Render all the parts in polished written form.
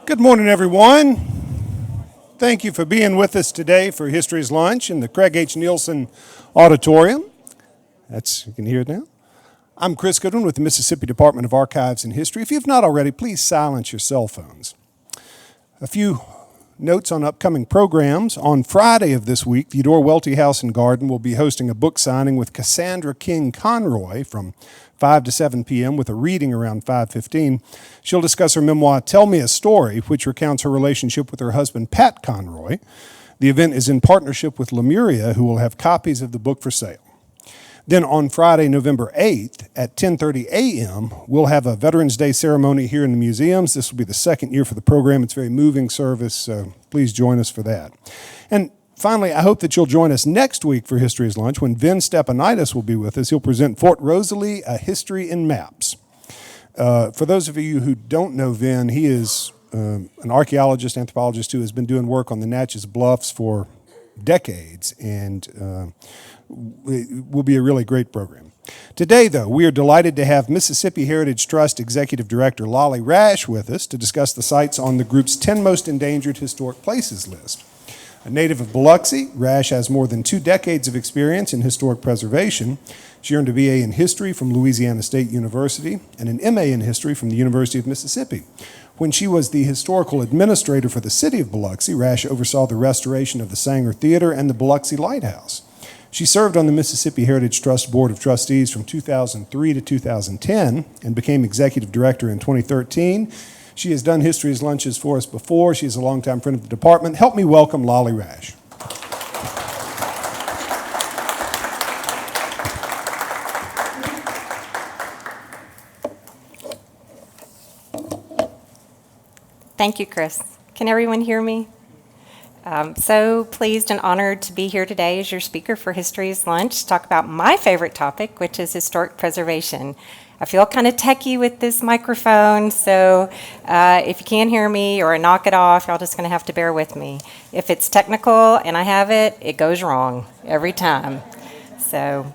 Good morning, everyone. Thank you for being with us today for History's Lunch in the Craig H. Nielsen Auditorium. You can hear it now. I'm Chris Goodwin with the Mississippi Department of Archives and History. If you've not already, please silence your cell phones. A few notes on upcoming programs. On Friday of this week, the Eudora Welty House and Garden will be hosting a book signing with Cassandra King Conroy from 5 to 7 p.m. with a reading around 5:15. She'll discuss her memoir, Tell Me a Story, which recounts her relationship with her husband, Pat Conroy. The event is in partnership with Lemuria, who will have copies of the book for sale. Then on Friday, November 8th at 10:30 a.m., we'll have a Veterans Day ceremony here in the museums. This will be the second year for the program. It's a very moving service, so please join us for that. And finally, I hope that you'll join us next week for History's Lunch when Vin Stepanidis will be with us. He'll present Fort Rosalie, A History in Maps. For those of you who don't know Vin, he is an archaeologist, anthropologist who has been doing work on the Natchez Bluffs for decades, and it will be a really great program. Today, though, we are delighted to have Mississippi Heritage Trust Executive Director Lolly Rash with us to discuss the sites on the group's 10 Most Endangered Historic Places list. A native of Biloxi, Rash has more than 2 decades of experience in historic preservation. She earned a BA in History from Louisiana State University and an MA in History from the University of Mississippi. When she was the historical administrator for the city of Biloxi, Rash oversaw the restoration of the Sanger Theater and the Biloxi Lighthouse. She served on the Mississippi Heritage Trust Board of Trustees from 2003 to 2010 and became executive director in 2013. She has done History's Lunches for us before. She is a longtime friend of the department. Help me welcome Lolly Rash. Thank you, Chris. Can everyone hear me? I'm so pleased and honored to be here today as your speaker for History's Lunch to talk about my favorite topic, which is historic preservation. I feel kind of techie with this microphone, so if you can't hear me or I knock it off, y'all just going to have to bear with me. If it's technical and I have it, it goes wrong every time. So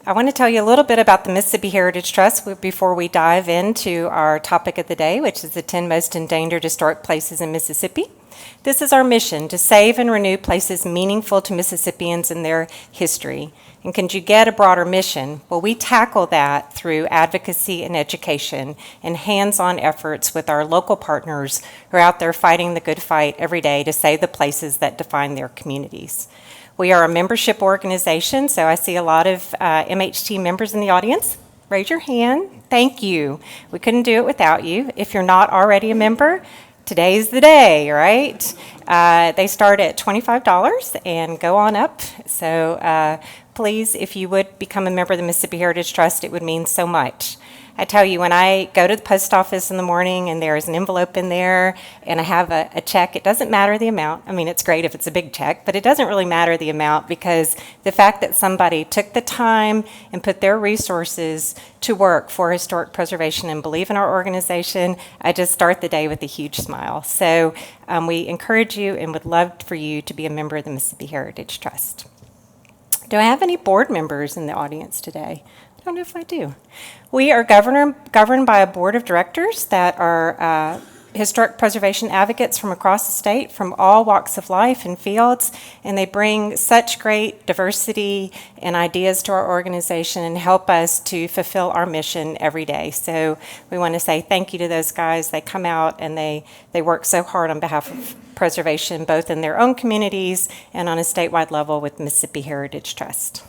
I want to tell you a little bit about the Mississippi Heritage Trust before we dive into our topic of the day, which is the 10 Most Endangered Historic Places in Mississippi. This is our mission, to save and renew places meaningful to Mississippians and their history. And can you get a broader mission? Well, we tackle that through advocacy and education and hands-on efforts with our local partners who are out there fighting the good fight every day to save the places that define their communities. We are a membership organization, so I see a lot of MHT members in the audience. Raise your hand. Thank you. We couldn't do it without you. If you're not already a member, today's the day, right? They start at $25 and go on up. So please, if you would become a member of the Mississippi Heritage Trust, it would mean so much. I tell you, when I go to the post office in the morning and there's an envelope in there and I have a check, it doesn't matter the amount. I mean, it's great if it's a big check, but it doesn't really matter the amount because the fact that somebody took the time and put their resources to work for historic preservation and believe in our organization, I just start the day with a huge smile. So we encourage you and would love for you to be a member of the Mississippi Heritage Trust. Do I have any board members in the audience today? I don't know if I do. We are governed by a board of directors that are historic preservation advocates from across the state, from all walks of life and fields, and they bring such great diversity and ideas to our organization and help us to fulfill our mission every day. So we want to say thank you to those guys. They come out and they work so hard on behalf of preservation, both in their own communities and on a statewide level with Mississippi Heritage Trust.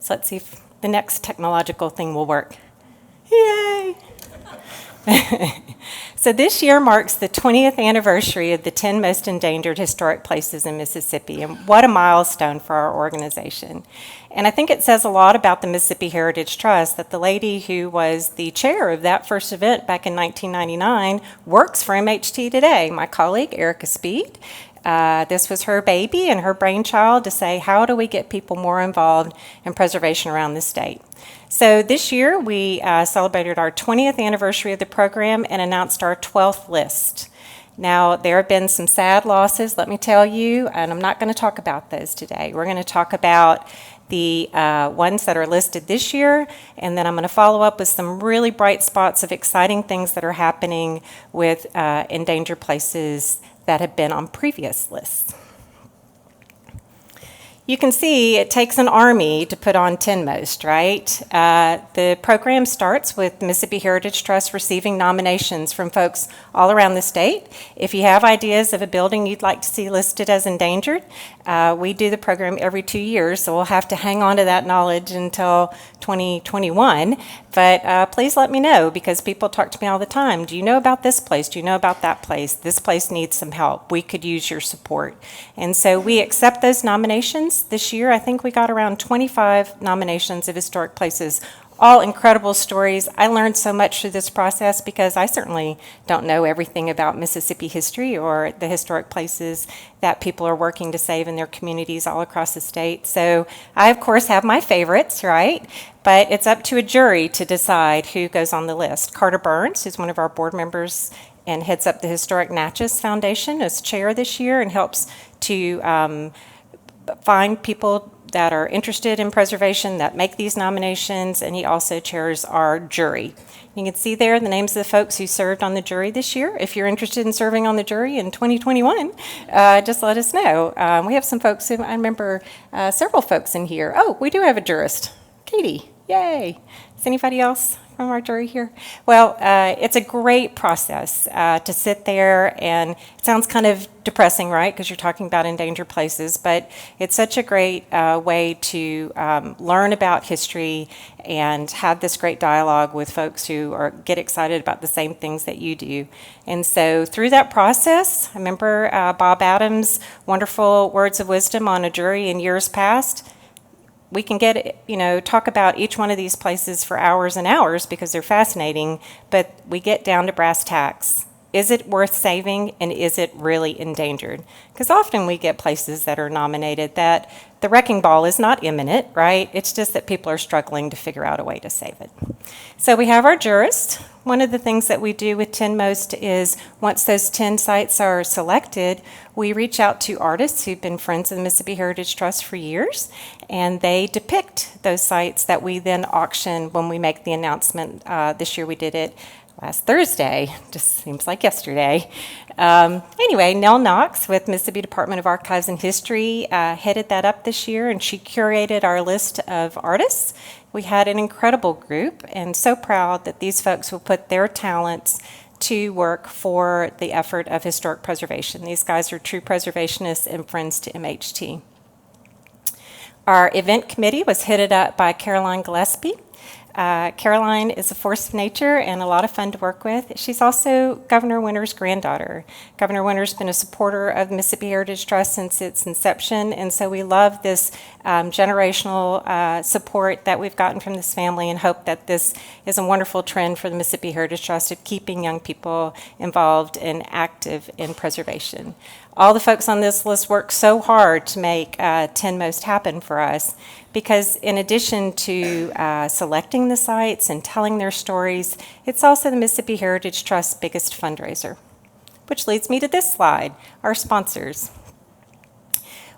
So let's see if the next technological thing will work. Yay! So this year marks the 20th anniversary of the 10 Most Endangered Historic Places in Mississippi, and what a milestone for our organization. And I think it says a lot about the Mississippi Heritage Trust that the lady who was the chair of that first event back in 1999 works for MHT today, my colleague Erica Speed. This was her baby and her brainchild to say, how do we get people more involved in preservation around the state? So this year we celebrated our 20th anniversary of the program and announced our 12th list. Now, there have been some sad losses, let me tell you, and I'm not going to talk about those today. We're going to talk about the ones that are listed this year, and then I'm going to follow up with some really bright spots of exciting things that are happening with endangered places that have been on previous lists. You can see it takes an army to put on 10 Most, right? The program starts with Mississippi Heritage Trust receiving nominations from folks all around the state. If you have ideas of a building you'd like to see listed as endangered, we do the program every 2 years, so we'll have to hang on to that knowledge until 2021. But please let me know, because people talk to me all the time. Do you know about this place? Do you know about that place? This place needs some help. We could use your support. And so we accept those nominations. This year, I think we got around 25 nominations of historic places, all incredible stories. I learned so much through this process because I certainly don't know everything about Mississippi history or the historic places that people are working to save in their communities all across the state. So I, of course, have my favorites, right? But it's up to a jury to decide who goes on the list. Carter Burns, who's one of our board members and heads up the Historic Natchez Foundation, is chair this year and helps to find people that are interested in preservation that make these nominations, and he also chairs our jury. You can see there the names of the folks who served on the jury this year. If you're interested in serving on the jury in 2021, just let us know. We have some folks who, I remember several folks in here. Oh, we do have a jurist, Katie, yay. Is anybody else from our jury here? Well, it's a great process to sit there, and it sounds kind of depressing, right, because you're talking about endangered places, but it's such a great way to learn about history and have this great dialogue with folks who get excited about the same things that you do. And so through that process, I remember Bob Adams' wonderful words of wisdom on a jury in years past. We can talk about each one of these places for hours and hours because they're fascinating, but we get down to brass tacks. Is it worth saving, and is it really endangered? Because often we get places that are nominated that the wrecking ball is not imminent, right? It's just that people are struggling to figure out a way to save it. So we have our jurist. One of the things that we do with 10 Most is once those 10 sites are selected, we reach out to artists who've been friends of the Mississippi Heritage Trust for years, and they depict those sites that we then auction when we make the announcement. This year we did it last Thursday, just seems like yesterday. Anyway, Nell Knox with Mississippi Department of Archives and History headed that up this year, and she curated our list of artists. We had an incredible group, and so proud that these folks will put their talents to work for the effort of historic preservation. These guys are true preservationists and friends to MHT. Our event committee was headed up by Caroline Gillespie. Caroline is a force of nature and a lot of fun to work with. She's also Governor Winter's granddaughter. Governor Winter's been a supporter of the Mississippi Heritage Trust since its inception, and so we love this generational support that we've gotten from this family, and hope that this is a wonderful trend for the Mississippi Heritage Trust of keeping young people involved and active in preservation. All the folks on this list work so hard to make 10 Most happen for us, because in addition to selecting the sites and telling their stories, it's also the Mississippi Heritage Trust's biggest fundraiser. Which leads me to this slide, our sponsors.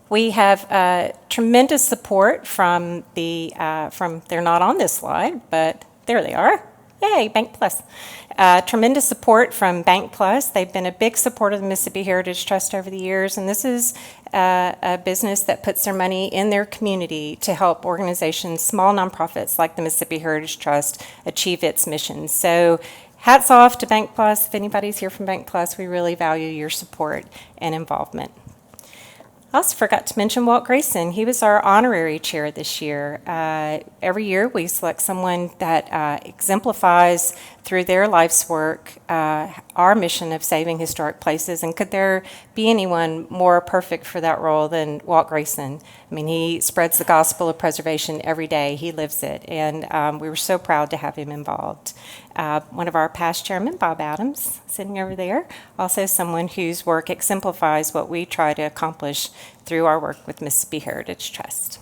We have tremendous support from they're not on this slide, but there they are. Yay, Bank Plus. Tremendous support from Bank Plus. They've been a big supporter of the Mississippi Heritage Trust over the years, and this is a business that puts their money in their community to help organizations, small nonprofits like the Mississippi Heritage Trust, achieve its mission. So hats off to Bank Plus. If anybody's here from Bank Plus, we really value your support and involvement. I also forgot to mention Walt Grayson. He was our honorary chair this year. Every year we select someone that exemplifies through their life's work our mission of saving historic places. And could there be anyone more perfect for that role than Walt Grayson? I mean, he spreads the gospel of preservation every day. He lives it. And we were so proud to have him involved. One of our past chairmen, Bob Adams, sitting over there, also someone whose work exemplifies what we try to accomplish through our work with Mississippi Heritage Trust.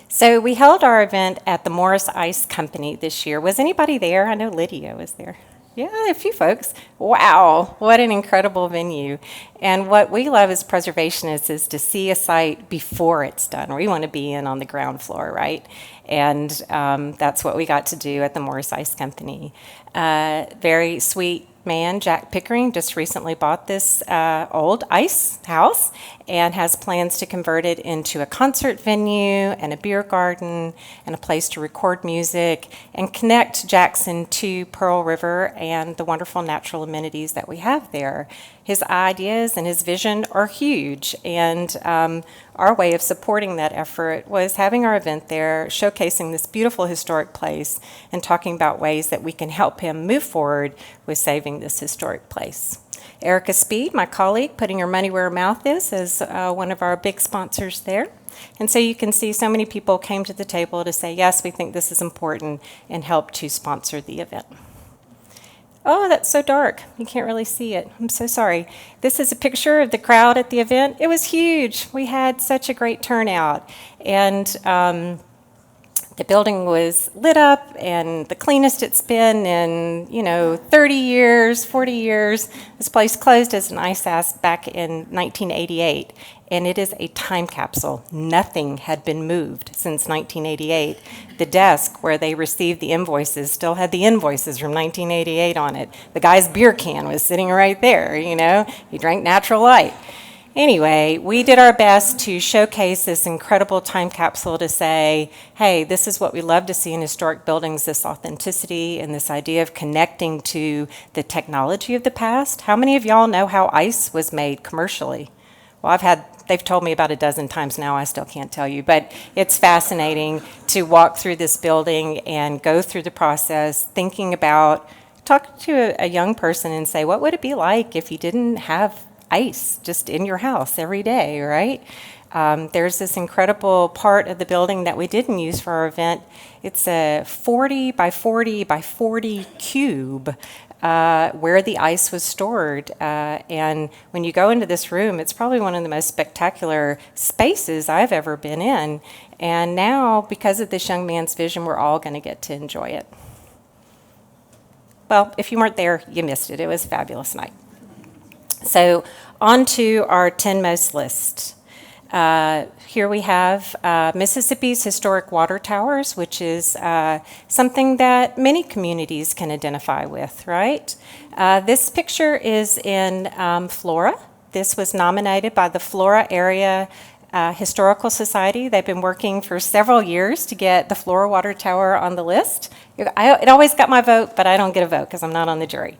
So we held our event at the Morris Ice Company this year. Was anybody there? I know Lydia was there. Yeah, a few folks. Wow, what an incredible venue. And what we love as preservationists is to see a site before it's done. We want to be in on the ground floor, right? And that's what we got to do at the Morris Ice Company. Very sweet man, Jack Pickering, just recently bought this old ice house and has plans to convert it into a concert venue and a beer garden and a place to record music and connect Jackson to Pearl River and the wonderful natural amenities that we have there. His ideas and his vision are huge, and our way of supporting that effort was having our event there, showcasing this beautiful historic place and talking about ways that we can help him move forward with saving this historic place. Erica Speed, my colleague, putting her money where her mouth is one of our big sponsors there. And so you can see so many people came to the table to say, yes, we think this is important, and help to sponsor the event. Oh, that's so dark. You can't really see it. I'm so sorry. This is a picture of the crowd at the event. It was huge. We had such a great turnout. And the building was lit up and the cleanest it's been in, 30 years, 40 years. This place closed as an ice house back in 1988. And it is a time capsule. Nothing had been moved since 1988. The desk where they received the invoices still had the invoices from 1988 on it. The guy's beer can was sitting right there, He drank Natural Light. Anyway, we did our best to showcase this incredible time capsule to say, hey, this is what we love to see in historic buildings, this authenticity and this idea of connecting to the technology of the past. How many of y'all know how ice was made commercially? Well, they've told me about a dozen times now, I still can't tell you, but it's fascinating to walk through this building and go through the process, thinking about, talk to a young person and say, what would it be like if you didn't have ice just in your house every day, right? There's this incredible part of the building that we didn't use for our event. It's a 40 by 40 by 40 cube where the ice was stored. And when you go into this room, it's probably one of the most spectacular spaces I've ever been in. And now, because of this young man's vision, we're all going to get to enjoy it. Well, if you weren't there, you missed it. It was a fabulous night. So on to our 10 most list. Here we have Mississippi's historic water towers, which is something that many communities can identify with, right? This picture is in Flora. This was nominated by the Flora Area Historical Society. They've been working for several years to get the Flora Water Tower on the list. It always got my vote, but I don't get a vote because I'm not on the jury.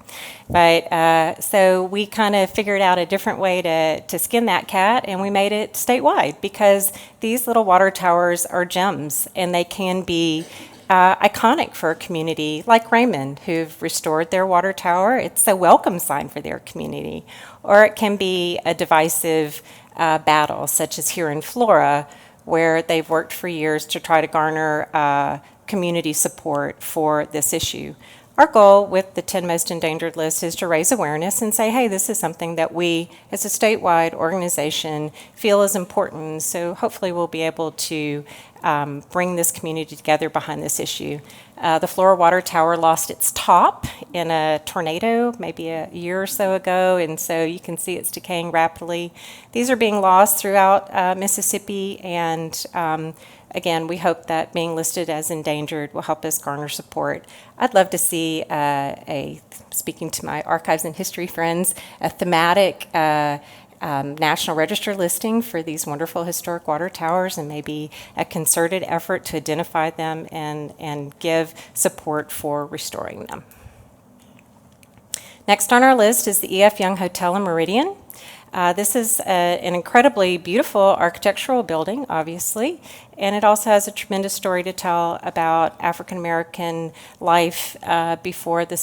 But so we kind of figured out a different way to skin that cat, and we made it statewide because these little water towers are gems, and they can be iconic for a community like Raymond, who've restored their water tower. It's a welcome sign for their community. Or it can be a divisive battle, such as here in Flora, where they've worked for years to try to garner community support for this issue. Our goal with the 10 Most Endangered list is to raise awareness and say, hey, this is something that we, as a statewide organization, feel is important. So hopefully we'll be able to bring this community together behind this issue. The Flora Water Tower lost its top in a tornado maybe a year or so ago, and so you can see it's decaying rapidly. These are being lost throughout Mississippi, and again, we hope that being listed as endangered will help us garner support. I'd love to see speaking to my archives and history friends, a thematic National Register listing for these wonderful historic water towers, and maybe a concerted effort to identify them and give support for restoring them. Next on our list is the E.F. Young Hotel in Meridian. This is an incredibly beautiful architectural building, obviously, and it also has a tremendous story to tell about African American life before the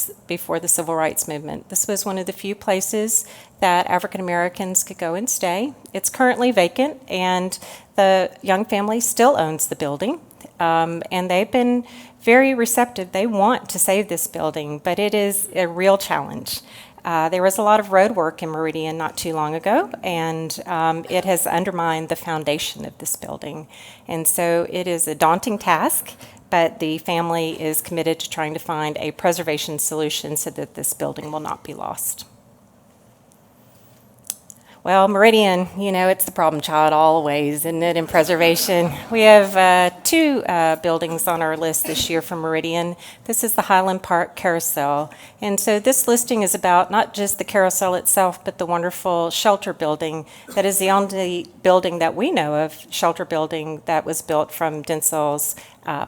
Civil Rights Movement. This was one of the few places that African Americans could go and stay. It's currently vacant, and the Young family still owns the building, and they've been very receptive. They want to save this building, but it is a real challenge. There was a lot of road work in Meridian not too long ago, and it has undermined the foundation of this building. And so it is a daunting task, but the family is committed to trying to find a preservation solution so that this building will not be lost. Well, Meridian, it's the problem child always, isn't it, in preservation? We have two buildings on our list this year from Meridian. This is the Highland Park Carousel. And so this listing is about not just the carousel itself, but the wonderful shelter building that is the only building that we know of, shelter building that was built from Densel's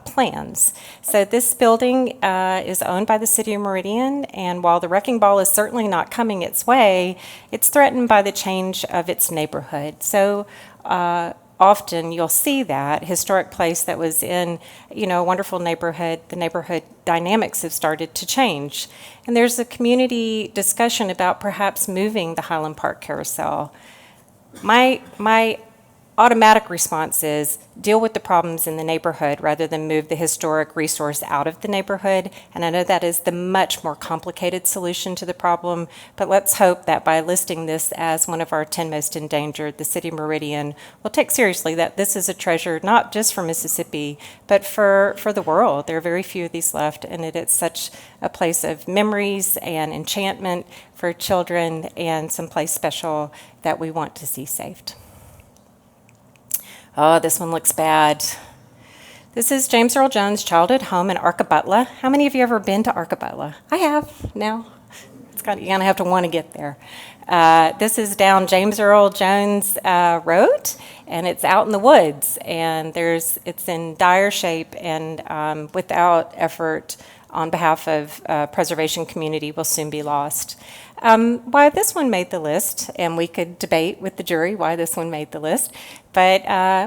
plans. So this building is owned by the city of Meridian, and while the wrecking ball is certainly not coming its way, it's threatened by the change of its neighborhood. So often you'll see that historic place that was in, a wonderful neighborhood, the neighborhood dynamics have started to change. And there's a community discussion about perhaps moving the Highland Park Carousel. My automatic response is deal with the problems in the neighborhood rather than move the historic resource out of the neighborhood. And I know that is the much more complicated solution to the problem, but let's hope that by listing this as one of our 10 most endangered, the city of Meridian will take seriously that this is a treasure not just for Mississippi, but for the world. There are very few of these left, and it is such a place of memories and enchantment for children and someplace special that we want to see saved. Oh, this one looks bad. This is James Earl Jones' childhood home in Arkabutla. How many of you ever been to Arkabutla? I have now. You're going to have to want to get there. This is down James Earl Jones Road, and it's out in the woods, and it's in dire shape, and without effort on behalf of preservation community will soon be lost. Why this one made the list, and we could debate with the jury why this one made the list, but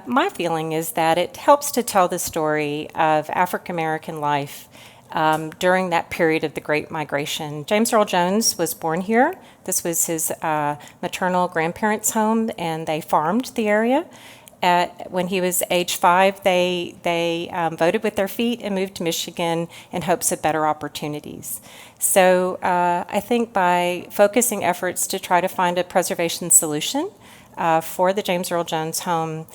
my feeling is that it helps to tell the story of African American life during that period of the Great Migration. James Earl Jones was born here. This was his maternal grandparents' home, and they farmed the area. When he was age 5, they voted with their feet and moved to Michigan in hopes of better opportunities. So I think by focusing efforts to try to find a preservation solution for the James Earl Jones home,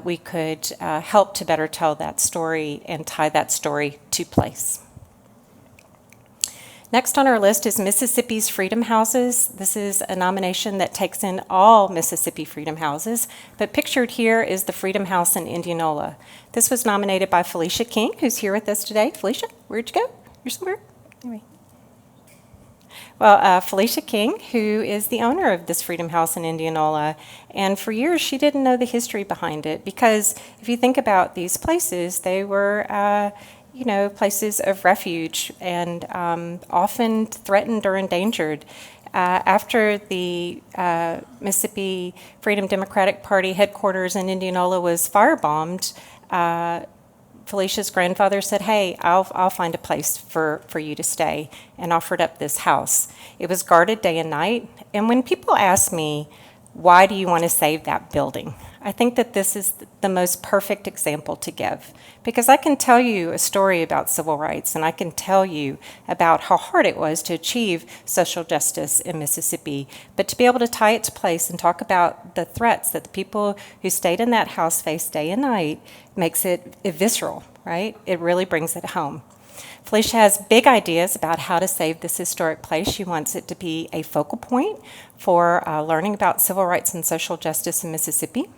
we could help to better tell that story and tie that story to place. Next on our list is Mississippi's Freedom Houses. This is a nomination that takes in all Mississippi Freedom Houses, but pictured here is the Freedom House in Indianola. This was nominated by Felicia King, who's here with us today. Felicia, where'd you go? You're somewhere? Anyway. Well, Felicia King, who is the owner of this Freedom House in Indianola, and for years she didn't know the history behind it, because if you think about these places, they were places of refuge and often threatened or endangered. After the Mississippi Freedom Democratic Party headquarters in Indianola was firebombed, Felicia's grandfather said, "Hey, I'll find a place for you to stay," and offered up this house. It was guarded day and night. And when people ask me, why do you want to save that building? I think that this is the most perfect example to give, because I can tell you a story about civil rights, and I can tell you about how hard it was to achieve social justice in Mississippi, but to be able to tie it to place and talk about the threats that the people who stayed in that house faced day and night makes it visceral, right? It really brings it home. Felicia has big ideas about how to save this historic place. She wants it to be a focal point for learning about civil rights and social justice in Mississippi.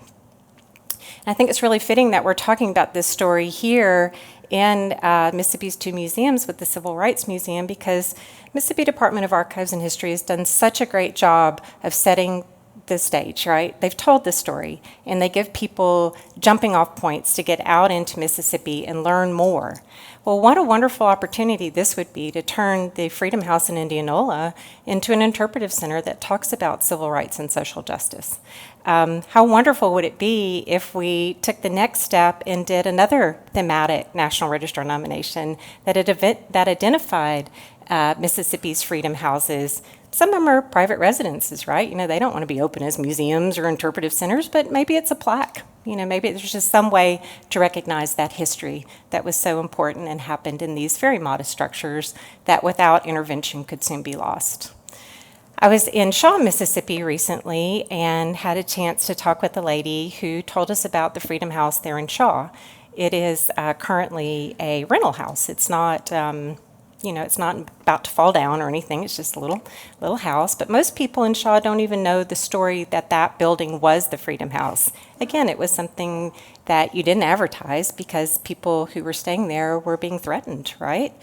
And I think it's really fitting that we're talking about this story here in Mississippi's two museums with the Civil Rights Museum, because Mississippi Department of Archives and History has done such a great job of setting the stage, right? They've told the story, and they give people jumping off points to get out into Mississippi and learn more. Well, what a wonderful opportunity this would be to turn the Freedom House in Indianola into an interpretive center that talks about civil rights and social justice. How wonderful would it be if we took the next step and did another thematic National Register nomination that identified Mississippi's Freedom Houses. Some of them are private residences, right? They don't want to be open as museums or interpretive centers, but maybe it's a plaque. Maybe there's just some way to recognize that history that was so important and happened in these very modest structures that without intervention could soon be lost. I was in Shaw, Mississippi recently and had a chance to talk with a lady who told us about the Freedom House there in Shaw. It is currently a rental house. It's not, it's not about to fall down or anything. It's just a little house. But most people in Shaw don't even know the story that that building was the Freedom House. Again, it was something that you didn't advertise because people who were staying there were being threatened, right?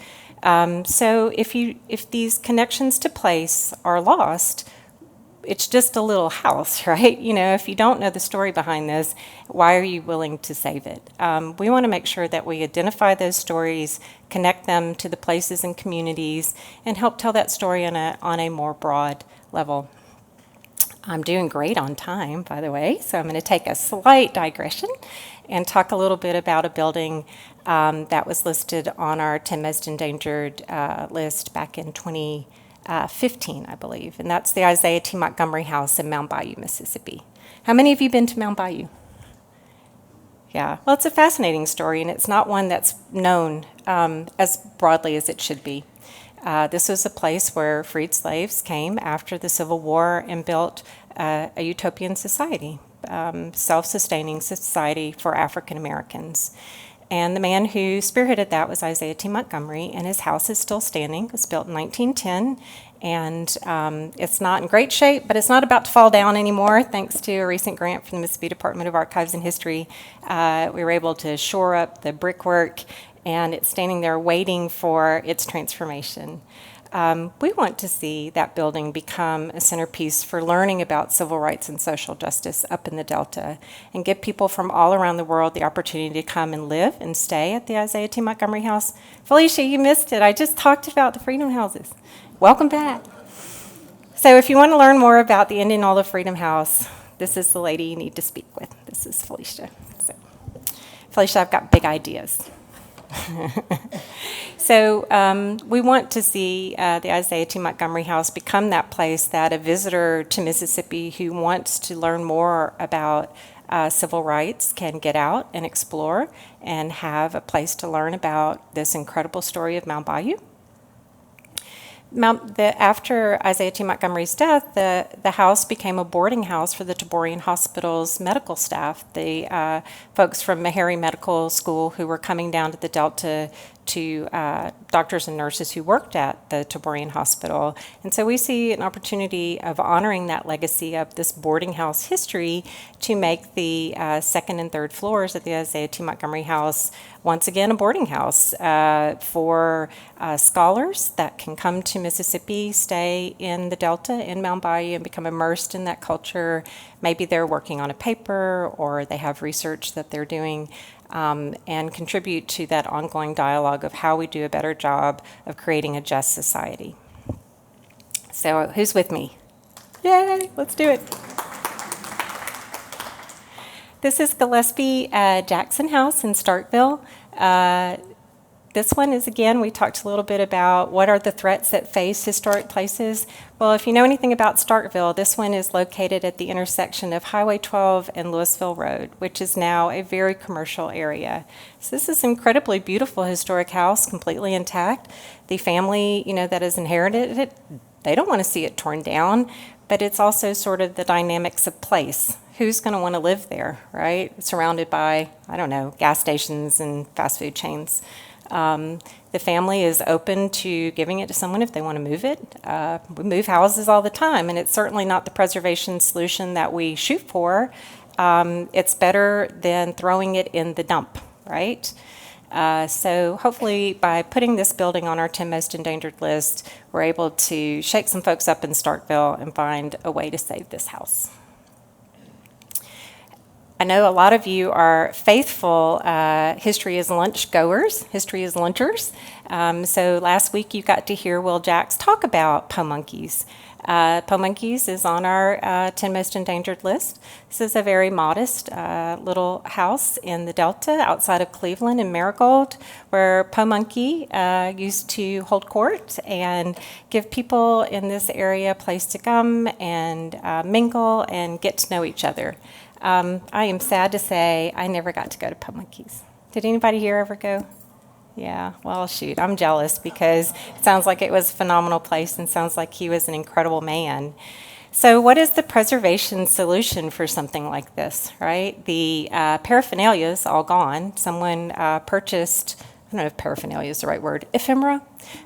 So if these connections to place are lost, it's just a little house, right? If you don't know the story behind this, why are you willing to save it? We want to make sure that we identify those stories, connect them to the places and communities, and help tell that story on a more broad level. I'm doing great on time, by the way, so I'm going to take a slight digression and talk a little bit about a building that was listed on our 10 Most Endangered list back in 2015, I believe, and that's the Isaiah T. Montgomery House in Mound Bayou, Mississippi. How many of you been to Mound Bayou? Yeah, well, it's a fascinating story, and it's not one that's known as broadly as it should be. This was a place where freed slaves came after the Civil War and built a utopian society, self-sustaining society for African Americans. And the man who spearheaded that was Isaiah T. Montgomery, and his house is still standing. It was built in 1910, and it's not in great shape, but it's not about to fall down anymore, thanks to a recent grant from the Mississippi Department of Archives and History. We were able to shore up the brickwork, and it's standing there waiting for its transformation. We want to see that building become a centerpiece for learning about civil rights and social justice up in the Delta, and give people from all around the world the opportunity to come and live and stay at the Isaiah T. Montgomery House. Felicia, you missed it. I just talked about the Freedom Houses. Welcome back. So if you want to learn more about the Indianola Freedom House, this is the lady you need to speak with. This is Felicia. So, Felicia, I've got big ideas. So we want to see the Isaiah T. Montgomery House become that place that a visitor to Mississippi who wants to learn more about civil rights can get out and explore and have a place to learn about this incredible story of Mound Bayou. After Isaiah T. Montgomery's death, the house became a boarding house for the Taborian Hospital's medical staff, the folks from Meharry Medical School who were coming down to the Delta to doctors and nurses who worked at the Taborian Hospital. And so we see an opportunity of honoring that legacy of this boarding house history to make the second and third floors of the Isaiah T. Montgomery House once again a boarding house for scholars that can come to Mississippi, stay in the Delta, in Mound Bayou, and become immersed in that culture. Maybe they're working on a paper or they have research that they're doing, and contribute to that ongoing dialogue of how we do a better job of creating a just society. So who's with me? Yay, let's do it. This is Gillespie Jackson House in Starkville. This one is, again, we talked a little bit about what are the threats that face historic places. Well, if you know anything about Starkville, this one is located at the intersection of Highway 12 and Louisville Road, which is now a very commercial area. So this is an incredibly beautiful historic house, completely intact. The family, that has inherited it, they don't want to see it torn down, but it's also sort of the dynamics of place. Who's going to want to live there, right? It's surrounded by, gas stations and fast food chains. The family is open to giving it to someone if they want to move it. We move houses all the time, and it's certainly not the preservation solution that we shoot for. It's better than throwing it in the dump, right? So hopefully by putting this building on our 10 Most Endangered list, we're able to shake some folks up in Starkville and find a way to save this house. I know a lot of you are faithful History is Lunch goers, History is Lunchers. So last week you got to hear Will Jacks talk about Pomonkeys. Pomonkeys is on our 10 Most Endangered list. This is a very modest little house in the Delta outside of Cleveland in Marigold, where Pomonkey used to hold court and give people in this area a place to come and mingle and get to know each other. I am sad to say I never got to go to Pomonkey's. Did anybody here ever go? Yeah, well, shoot, I'm jealous because it sounds like it was a phenomenal place and sounds like he was an incredible man. So what is the preservation solution for something like this, right? The paraphernalia is all gone. Someone purchased, I don't know if paraphernalia is the right word, ephemera,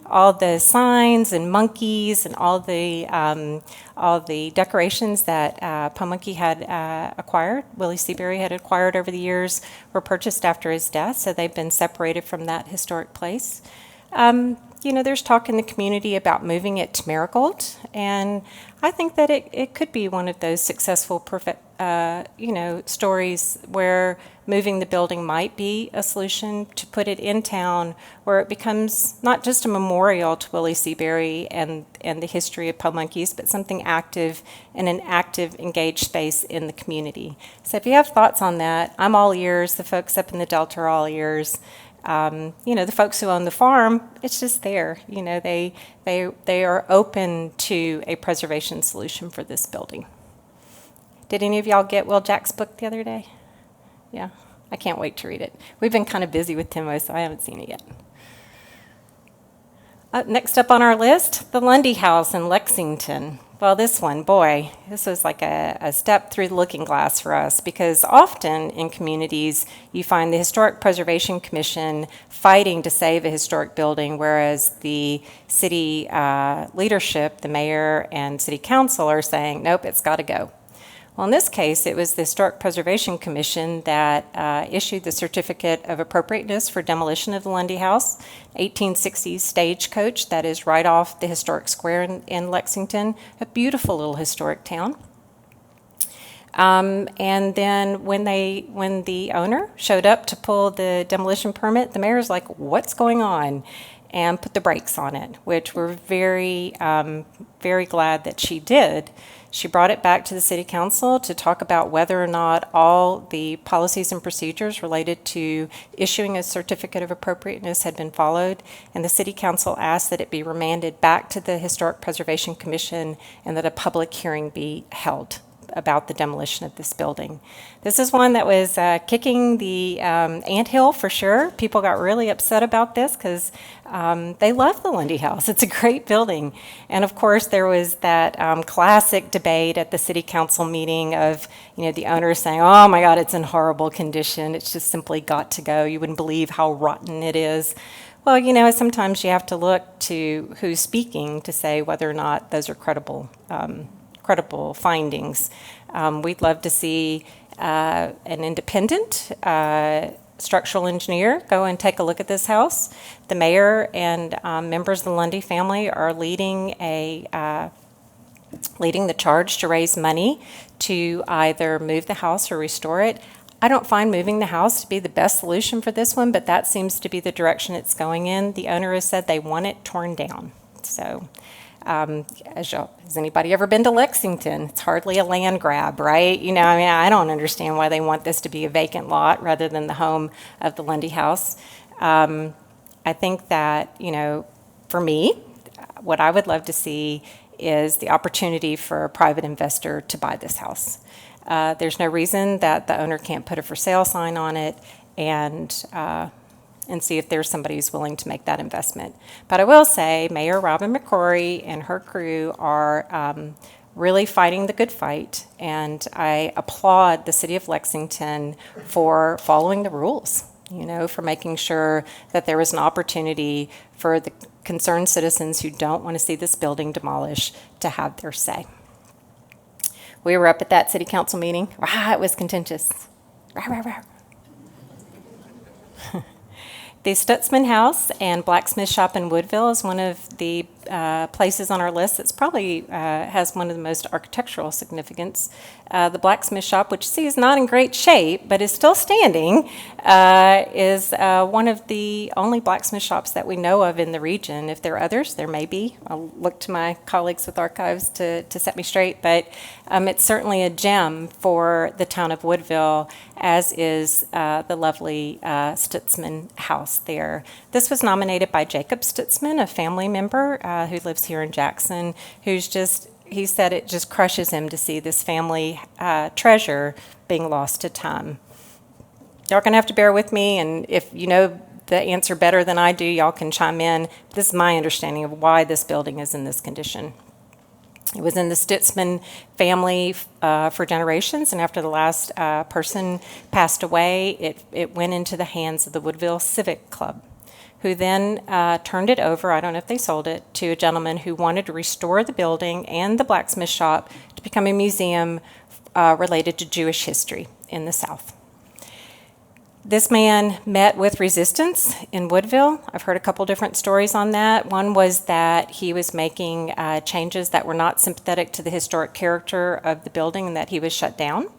all the signs and monkeys and all the decorations that Pamunkey had acquired, Willie Seabury had acquired over the years, were purchased after his death, so they've been separated from that historic place. You know, there's talk in the community about moving it to Marigold, and I think that it could be one of those successful, you know, stories where moving the building might be a solution to put it in town, where it becomes not just a memorial to Willie Seabury and the history of Pamunkeys, but something active and an active, engaged space in the community. So if you have thoughts on that, I'm all ears. The folks up in the Delta are all ears. You know, the folks who own the farm, it's just there. You know, they are open to a preservation solution for this building. Did any of y'all get Will Jack's book the other day? Yeah, I can't wait to read it. We've been kind of busy with Timo, so I haven't seen it yet. Next up on our list, the Lundy House in Lexington. Well, this one, boy, this was like a step through the looking glass for us, because often in communities you find the Historic Preservation Commission fighting to save a historic building, whereas the city leadership, the mayor and city council, are saying, nope, it's got to go. Well, in this case, it was the Historic Preservation Commission that issued the Certificate of Appropriateness for demolition of the Lundy House, 1860s stagecoach that is right off the historic square in Lexington, a beautiful little historic town. And then when the owner showed up to pull the demolition permit, the mayor's like, what's going on? And put the brakes on it, which we're very, very glad that she did. She brought it back to the city council to talk about whether or not all the policies and procedures related to issuing a certificate of appropriateness had been followed, and the city council asked that it be remanded back to the Historic Preservation Commission and that a public hearing be held about the demolition of this building. This is one that was kicking the anthill for sure. People got really upset about this because they love the Lundy House. It's a great building. And of course, there was that classic debate at the city council meeting of, you know, the owner saying, oh my God, it's in horrible condition. It's just simply got to go. You wouldn't believe how rotten it is. Well, you know, sometimes you have to look to who's speaking to say whether or not those are credible findings. We'd love to see an independent structural engineer go and take a look at this house. The mayor and members of the Lundy family are leading the charge to raise money to either move the house or restore it. I don't find moving the house to be the best solution for this one, but that seems to be the direction it's going in. The owner has said they want it torn down. So has anybody ever been to Lexington? It's hardly a land grab, right? You know, I mean, I don't understand why they want this to be a vacant lot rather than the home of the Lundy House. I think that, you know, for me, what I would love to see is the opportunity for a private investor to buy this house. There's no reason that the owner can't put a for sale sign on it and see if there's somebody who's willing to make that investment. But I will say Mayor Robin McCrory and her crew are really fighting the good fight, and I applaud the city of Lexington for following the rules, you know, for making sure that there was an opportunity for the concerned citizens who don't want to see this building demolished to have their say. We were up at that city council meeting. Rah, it was contentious. Rah, rah, rah. The STUTZMAN House and Blacksmith Shop in Woodville is one of the places on our list that's probably has one of the most architectural significance. The Blacksmith Shop, which you see is not in great shape, but is still standing, is one of the only blacksmith shops that we know of in the region. If there are others, there may be. I'll look to my colleagues with archives to set me straight, but it's certainly a gem for the town of Woodville, as is the lovely Stutzman House there. This was nominated by Jacob Stutzman, a family member who lives here in Jackson, who's just, he said it just crushes him to see this family treasure being lost to time. Y'all gonna have to bear with me, and if you know the answer better than I do, y'all can chime in. This is my understanding of why this building is in this condition. It was in the STUTZMAN family for generations, and after the last person passed away, it went into the hands of the Woodville Civic Club, who then turned it over, I don't know if they sold it, to a gentleman who wanted to restore the building and the blacksmith shop to become a museum related to Jewish history in the South. This man met with resistance in Woodville. I've heard a couple different stories on that. One was that he was making changes that were not sympathetic to the historic character of the building and that he was shut down.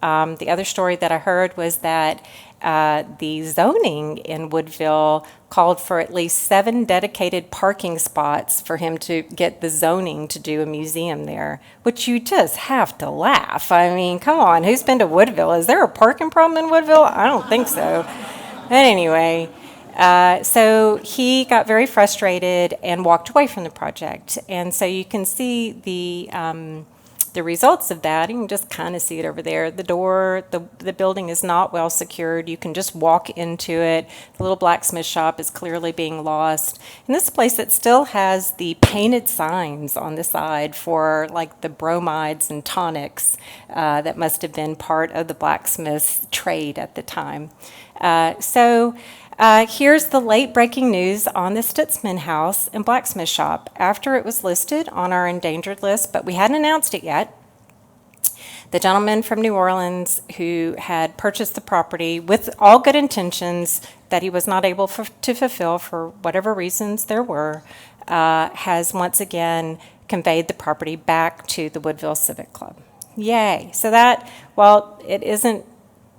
The other story that I heard was that the zoning in Woodville called for at least 7 dedicated parking spots for him to get the zoning to do a museum there, which you just have to laugh. I mean, come on, who's been to Woodville? Is there a parking problem in Woodville? I don't think so. But anyway, so he got very frustrated and walked away from the project. And so you can see the results of that. You can just kind of see it over there. The door, the building is not well secured. You can just walk into it. The little blacksmith shop is clearly being lost. And this place that still has the painted signs on the side for like the bromides and tonics that must have been part of the blacksmith's trade at the time. Here's the late breaking news on the STUTZMAN house and blacksmith shop. After it was listed on our endangered list, but we hadn't announced it yet, the gentleman from New Orleans who had purchased the property with all good intentions that he was not able to fulfill for whatever reasons there were, has once again conveyed the property back to the Woodville Civic Club. Yay. So that, while it isn't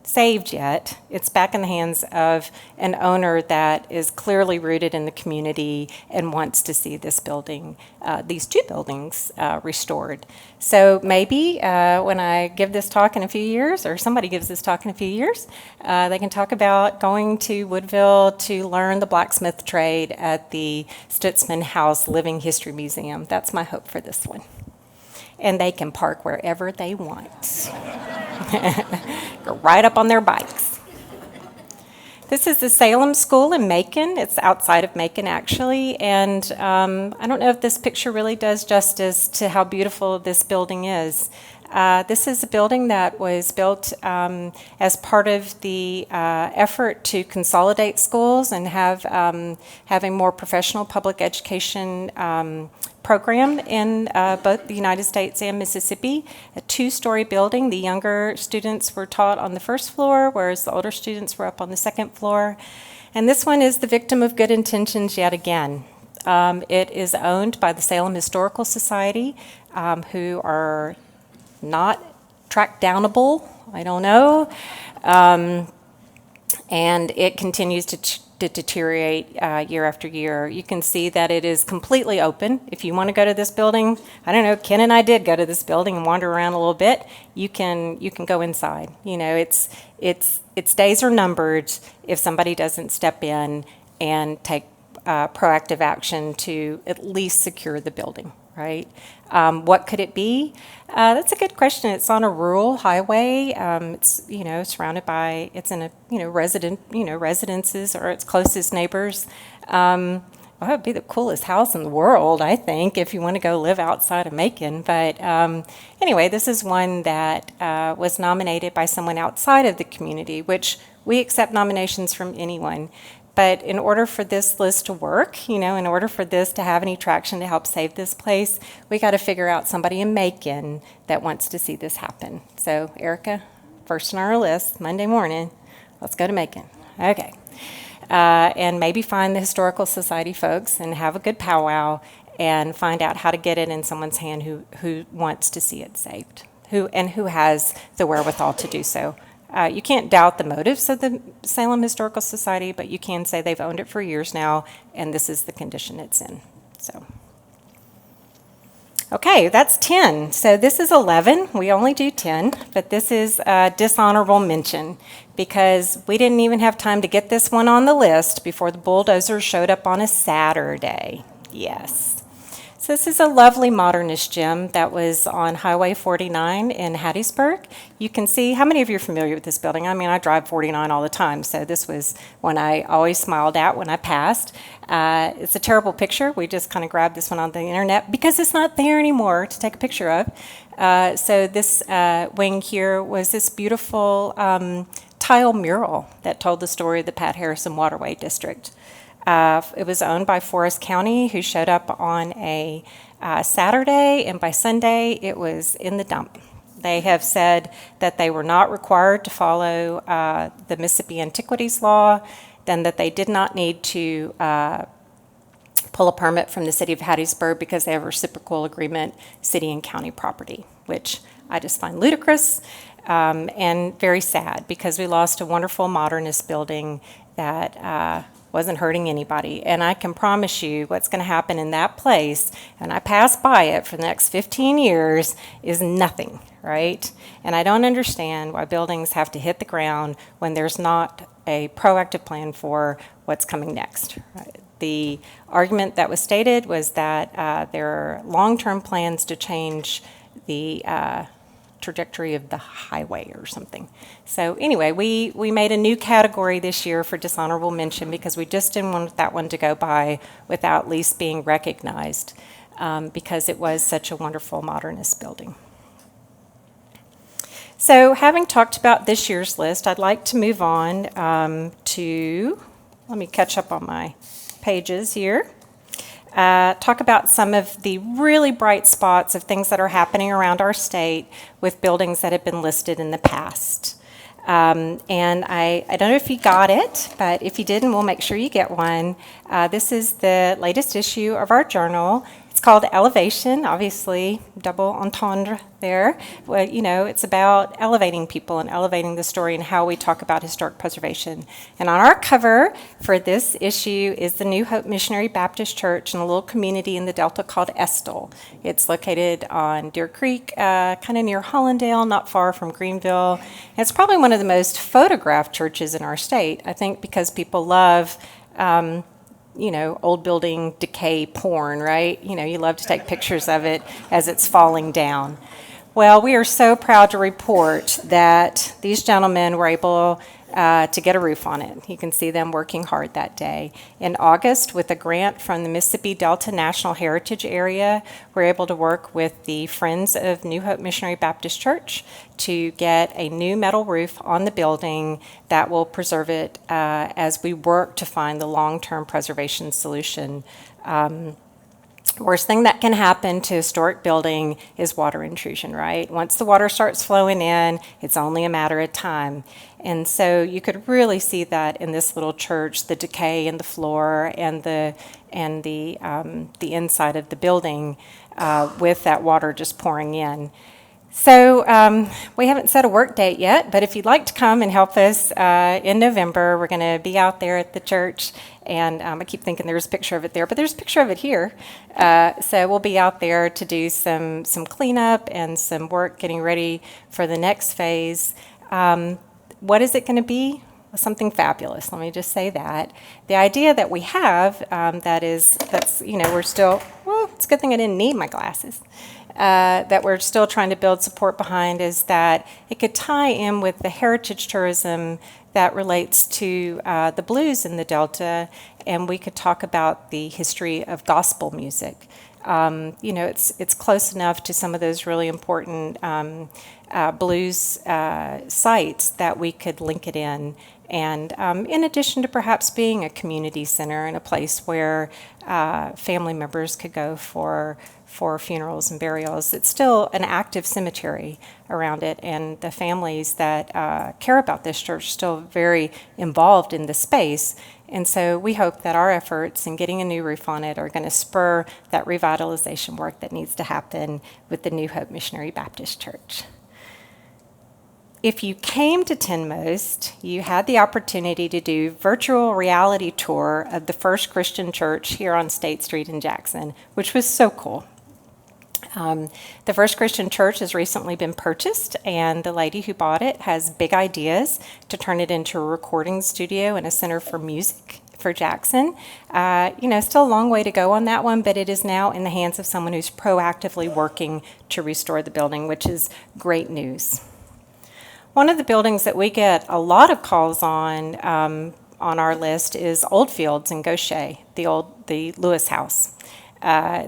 saved yet, it's back in the hands of an owner that is clearly rooted in the community and wants to see this building, these 2 buildings restored. So maybe when I give this talk in a few years, or somebody gives this talk in a few years, they can talk about going to Woodville to learn the blacksmith trade at the STUTZMAN House Living History Museum. That's my hope for this one. And they can park wherever they want. Go right up on their bikes. This is the Salem School in Macon. It's outside of Macon, actually. And I don't know if this picture really does justice to how beautiful this building is. This is a building that was built as part of the effort to consolidate schools and have a more professional public education program in both the United States and Mississippi. A 2-story building. The younger students were taught on the first floor, whereas the older students were up on the second floor. And this one is the victim of good intentions yet again. It is owned by the Salem Historical Society, who are not track downable, I don't know. And it continues to deteriorate year after year. You can see that it is completely open. If you want to go to this building, I don't know, Ken and I did go to this building and wander around a little bit. You can go inside. You know, its days are numbered if somebody doesn't step in and take proactive action to at least secure the building, right? What could it be? That's a good question. It's on a rural highway. It's surrounded by. It's in a residences or its closest neighbors. Well, that would be the coolest house in the world, I think, if you want to go live outside of Macon. But anyway, this is one that was nominated by someone outside of the community, which we accept nominations from anyone. But in order for this list to work, in order for this to have any traction to help save this place, we got to figure out somebody in Macon that wants to see this happen. So, Erica, first on our list, Monday morning, let's go to Macon. Okay. And maybe find the Historical Society folks and have a good powwow and find out how to get it in someone's hand who wants to see it saved, who has the wherewithal to do so. You can't doubt the motives of the Salem Historical Society, but you can say they've owned it for years now, and this is the condition it's in. So, okay, that's 10. So this is 11. We only do 10, but this is a dishonorable mention because we didn't even have time to get this one on the list before the bulldozer showed up on a Saturday. Yes. So this is a lovely modernist gym that was on Highway 49 in Hattiesburg. You can see, how many of you are familiar with this building? I mean, I drive 49 all the time, so this was one I always smiled at when I passed. It's a terrible picture. We just kind of grabbed this one on the internet because it's not there anymore to take a picture of. So this wing here was this beautiful tile mural that told the story of the Pat Harrison Waterway District. It was owned by Forest County, who showed up on a Saturday, and by Sunday it was in the dump. They have said that they were not required to follow the Mississippi Antiquities Law, then that they did not need to pull a permit from the city of Hattiesburg because they have a reciprocal agreement, city and county property, which I just find ludicrous and very sad, because we lost a wonderful modernist building that wasn't hurting anybody. And I can promise you what's going to happen in that place, and I pass by it for the next 15 years, is nothing, right? And I don't understand why buildings have to hit the ground when there's not a proactive plan for what's coming next. Right? The argument that was stated was that there are long-term plans to change the trajectory of the highway or something. So anyway, we made a new category this year for dishonorable mention because we just didn't want that one to go by without at least being recognized, because it was such a wonderful modernist building. So having talked about this year's list, I'd like to move on to, let me catch up on my pages here. Talk about some of the really bright spots of things that are happening around our state with buildings that have been listed in the past. And I don't know if you got it, but if you didn't, we'll make sure you get one. This is the latest issue of our journal. It's called Elevation, obviously, double entendre there. Well, you know, it's about elevating people and elevating the story and how we talk about historic preservation. And on our cover for this issue is the New Hope Missionary Baptist Church in a little community in the Delta called Estill. It's located on Deer Creek, kind of near Hollandale, not far from Greenville. And it's probably one of the most photographed churches in our state, I think, because people love you know, old building decay porn, right? You know, you love to take pictures of it as it's falling down. Well, we are so proud to report that these gentlemen were able to get a roof on it. You can see them working hard that day. In August, with a grant from the Mississippi Delta National Heritage Area, we're able to work with the Friends of New Hope Missionary Baptist Church to get a new metal roof on the building that will preserve it as we work to find the long-term preservation solution. Worst thing that can happen to a historic building is water intrusion, right? Once the water starts flowing in, it's only a matter of time. And so you could really see that in this little church, the decay in the floor and the inside of the building with that water just pouring in. So we haven't set a work date yet, but if you'd like to come and help us in November, we're going to be out there at the church. And I keep thinking there's a picture of it there, but there's a picture of it here. So we'll be out there to do some cleanup and some work getting ready for the next phase. What is it going to be? Something fabulous. Let me just say that. The idea that we have that's, you know, we're still, well, it's a good thing I didn't need my glasses. That we're still trying to build support behind is that it could tie in with the heritage tourism that relates to the blues in the Delta, and we could talk about the history of gospel music. You know, it's close enough to some of those really important blues sites that we could link it in. And in addition to perhaps being a community center and a place where family members could go for funerals and burials, it's still an active cemetery around it, and the families that care about this church are still very involved in the space. And so we hope that our efforts in getting a new roof on it are going to spur that revitalization work that needs to happen with the New Hope Missionary Baptist Church. If you came to Most, you had the opportunity to do virtual reality tour of the First Christian Church here on State Street in Jackson, which was so cool. The First Christian Church has recently been purchased, and the lady who bought it has big ideas to turn it into a recording studio and a center for music. for Jackson. Still a long way to go on that one, but it is now in the hands of someone who's proactively working to restore the building, which is great news. One of the buildings that we get a lot of calls on our list is Oldfields in Gaucher, the Lewis House.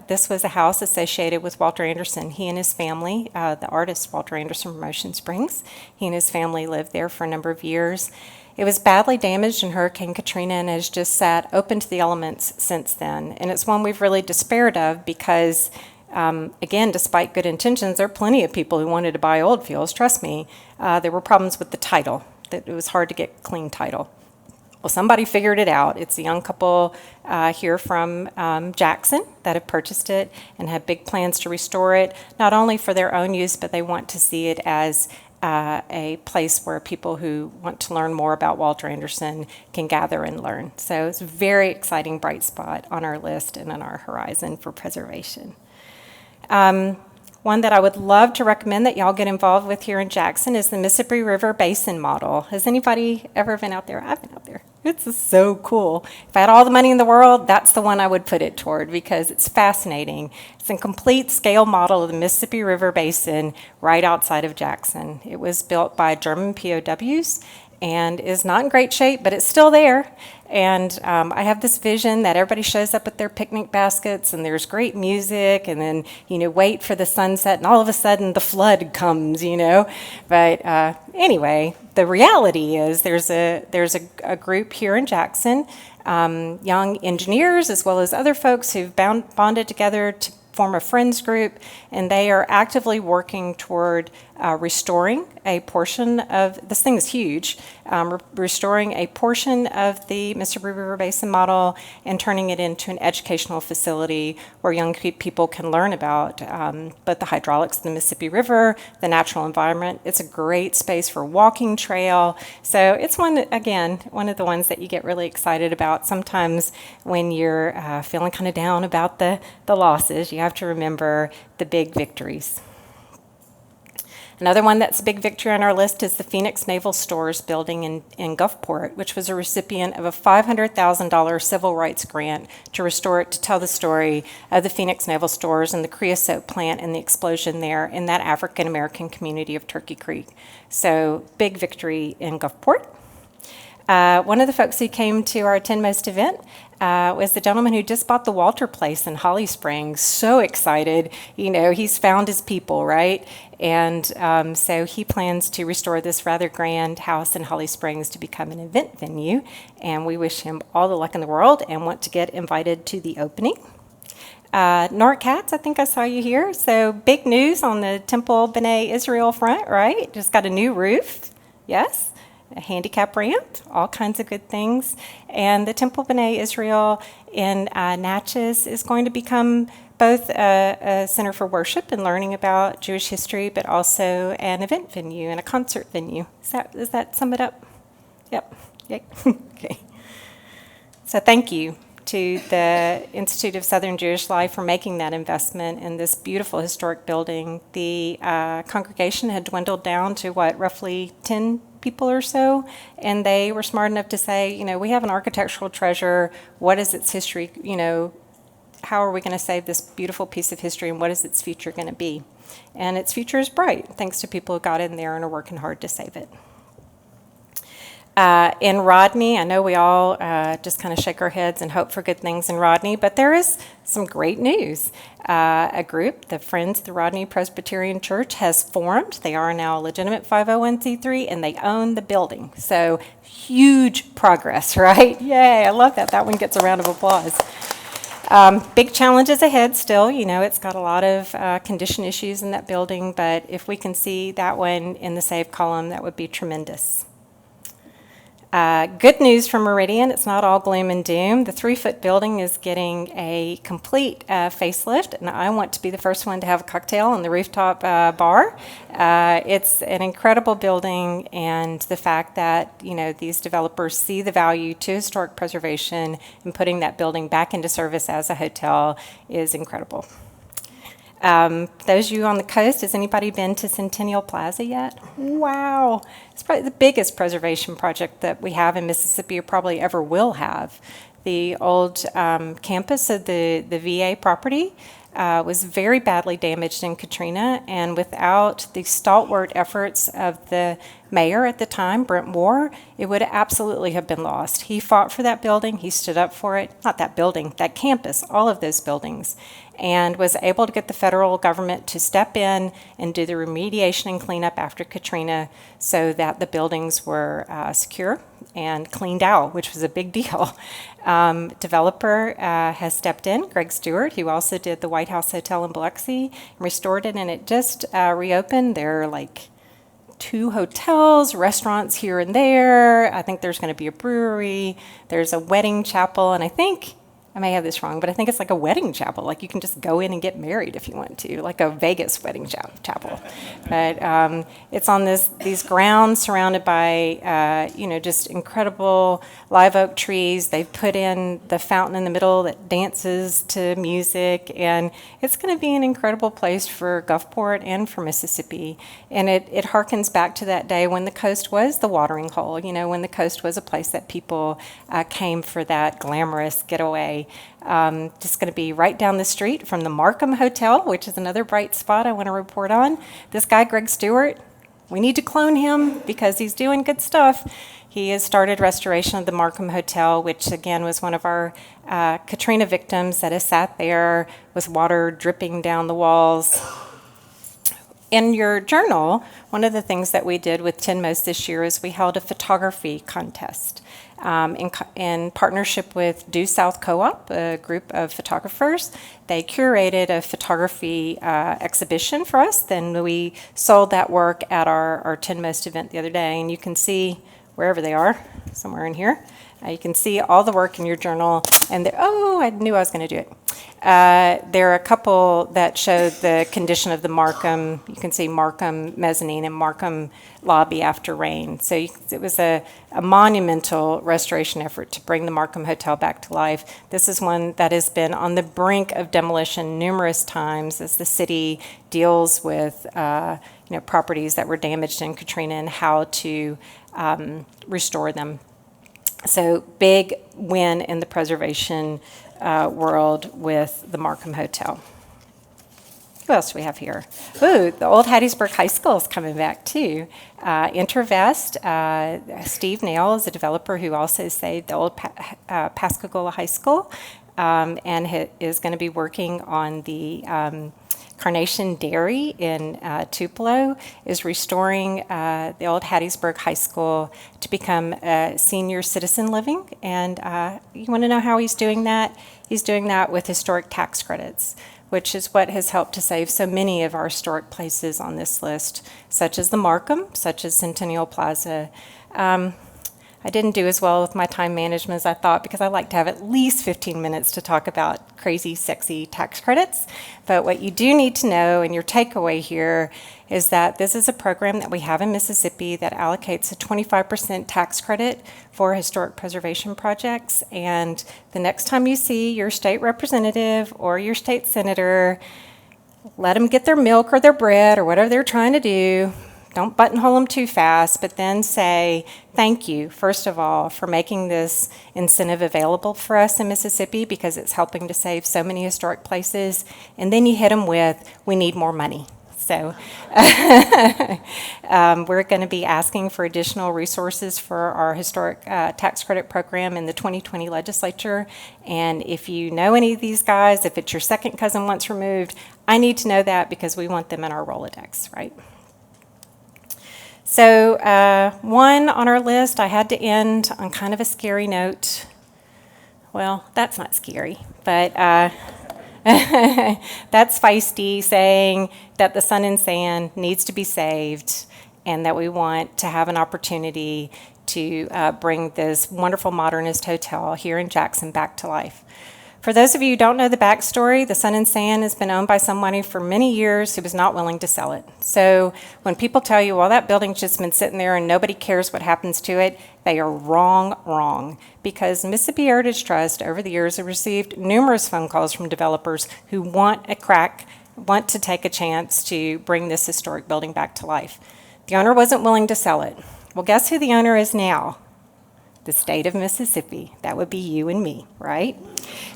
This was a house associated with Walter Anderson. He and his family, the artist Walter Anderson from Ocean Springs, he and his family lived there for a number of years. It was badly damaged in Hurricane Katrina and has just sat open to the elements since then. And it's one we've really despaired of because, again, despite good intentions, there are plenty of people who wanted to buy Oldfields, trust me. There were problems with the title, that it was hard to get clean title. Well, somebody figured it out. It's a young couple here from Jackson that have purchased it and have big plans to restore it, not only for their own use, but they want to see it as a place where people who want to learn more about Walter Anderson can gather and learn. So it's a very exciting bright spot on our list and on our horizon for preservation. One that I would love to recommend that y'all get involved with here in Jackson is the Mississippi River Basin model. Has anybody ever been out there? I've been out there. It's so cool. If I had all the money in the world, that's the one I would put it toward because it's fascinating. It's a complete scale model of the Mississippi River Basin right outside of Jackson. It was built by German POWs and is not in great shape, but it's still there. And I have this vision that everybody shows up with their picnic baskets and there's great music and then, wait for the sunset and all of a sudden the flood comes, But anyway, the reality is there's a group here in Jackson, young engineers as well as other folks who've bonded together to form a friends group, and they are actively working toward restoring a portion of, this thing is huge, restoring a portion of the Mississippi River Basin model and turning it into an educational facility where young people can learn about both the hydraulics of the Mississippi River, the natural environment. It's a great space for walking trail. So it's one of the ones that you get really excited about. Sometimes when you're feeling kind of down about the losses, you have to remember the big victories. Another one that's a big victory on our list is the Phoenix Naval Stores building in Gulfport, which was a recipient of a $500,000 civil rights grant to restore it to tell the story of the Phoenix Naval Stores and the creosote plant and the explosion there in that African-American community of Turkey Creek. So big victory in Gulfport. One of the folks who came to our 10 Most event was the gentleman who just bought the Walter Place in Holly Springs. So excited. He's found his people, right? And so he plans to restore this rather grand house in Holly Springs to become an event venue. And we wish him all the luck in the world and want to get invited to the opening. Nort Katz, I think I saw you here. So big news on the Temple B'nai Israel front, right? Just got a new roof. Yes. A handicap ramp, all kinds of good things. And the Temple B'nai Israel in Natchez is going to become both a center for worship and learning about Jewish history, but also an event venue and a concert venue. Does that sum it up? Yep. Yay. Okay. So thank you to the Institute of Southern Jewish Life for making that investment in this beautiful historic building. The congregation had dwindled down to roughly 10 people or so, and they were smart enough to say, we have an architectural treasure. What is its history? How are we going to save this beautiful piece of history, and what is its future going to be? And its future is bright, thanks to people who got in there and are working hard to save it. In Rodney, I know we all just kind of shake our heads and hope for good things in Rodney, but there is some great news. A group, the Friends of the Rodney Presbyterian Church, has formed. They are now a legitimate 501c3, and they own the building. So huge progress, right? Yay, I love that. That one gets a round of applause. Big challenges ahead still. It's got a lot of condition issues in that building, but if we can see that one in the save column, that would be tremendous. Good news from Meridian, it's not all gloom and doom. The 3-foot building is getting a complete facelift, and I want to be the first one to have a cocktail on the rooftop bar. It's an incredible building, and the fact that these developers see the value to historic preservation and putting that building back into service as a hotel is incredible. Those of you on the coast, has anybody been to Centennial Plaza yet? Wow. It's probably the biggest preservation project that we have in Mississippi, or probably ever will have. The old campus of the VA property was very badly damaged in Katrina, and without the stalwart efforts of the mayor at the time, Brent Moore, it would absolutely have been lost. He fought for that building, he stood up for it, not that building, that campus, all of those buildings, and was able to get the federal government to step in and do the remediation and cleanup after Katrina so that the buildings were secure and cleaned out, which was a big deal. Developer has stepped in, Greg Stewart, who also did the White House Hotel in Biloxi, and restored it, and it just reopened. There are like 2 hotels, restaurants here and there. I think there's going to be a brewery. There's a wedding chapel, and I think, I may have this wrong, but I think it's like a wedding chapel. Like you can just go in and get married if you want to, like a Vegas wedding chapel. But it's on these grounds surrounded by, just incredible live oak trees. They've put in the fountain in the middle that dances to music, and it's going to be an incredible place for Gulfport and for Mississippi. And it harkens back to that day when the coast was the watering hole, when the coast was a place that people came for that glamorous getaway. Just going to be right down the street from the Markham Hotel, which is another bright spot I want to report on. This guy, Greg Stewart, we need to clone him because he's doing good stuff. He has started restoration of the Markham Hotel, which again was one of our Katrina victims that has sat there with water dripping down the walls. In your journal, one of the things that we did with 10 Most this year is we held a photography contest in partnership with Due South Co-op, a group of photographers. They curated a photography exhibition for us. Then we sold that work at our 10 Most event the other day, and you can see wherever they are, somewhere in here. You can see all the work in your journal, and I knew I was going to do it. There are a couple that show the condition of the Markham. You can see Markham mezzanine and Markham lobby after rain. So it was a monumental restoration effort to bring the Markham Hotel back to life. This is one that has been on the brink of demolition numerous times as the city deals with properties that were damaged in Katrina and how to restore them. So big win in the preservation world with the Markham Hotel. Who else do we have here? Ooh, the old Hattiesburg High School is coming back too. Intervest, Steve Nail is a developer who also saved the old Pascagoula High School and is going to be working on the Carnation Dairy in Tupelo, is restoring the old Hattiesburg High School to become senior citizen living. And you want to know how he's doing that? He's doing that with historic tax credits, which is what has helped to save so many of our historic places on this list, such as the Markham, such as Centennial Plaza. I didn't do as well with my time management as I thought because I like to have at least 15 minutes to talk about crazy, sexy tax credits. But what you do need to know, and your takeaway here, is that this is a program that we have in Mississippi that allocates a 25% tax credit for historic preservation projects. And the next time you see your state representative or your state senator, let them get their milk or their bread or whatever they're trying to do. Don't buttonhole them too fast, but then say, thank you, first of all, for making this incentive available for us in Mississippi because it's helping to save so many historic places. And then you hit them with, we need more money. So we're going to be asking for additional resources for our historic tax credit program in the 2020 legislature. And if you know any of these guys, if it's your second cousin once removed, I need to know that because we want them in our Rolodex, right? So one on our list, I had to end on kind of a scary note. Well, that's not scary, but that's feisty, saying that the Sun and Sand needs to be saved and that we want to have an opportunity to bring this wonderful modernist hotel here in Jackson back to life. For those of you who don't know the backstory, the Sun and Sand has been owned by somebody for many years who was not willing to sell it. So when people tell you, well, that building's just been sitting there and nobody cares what happens to it, they are wrong. Because Mississippi Heritage Trust over the years have received numerous phone calls from developers who want a crack want to take a chance to bring this historic building back to life. The owner wasn't willing to sell it. Well, guess who the owner is now? The state of Mississippi. That would be you and me, right?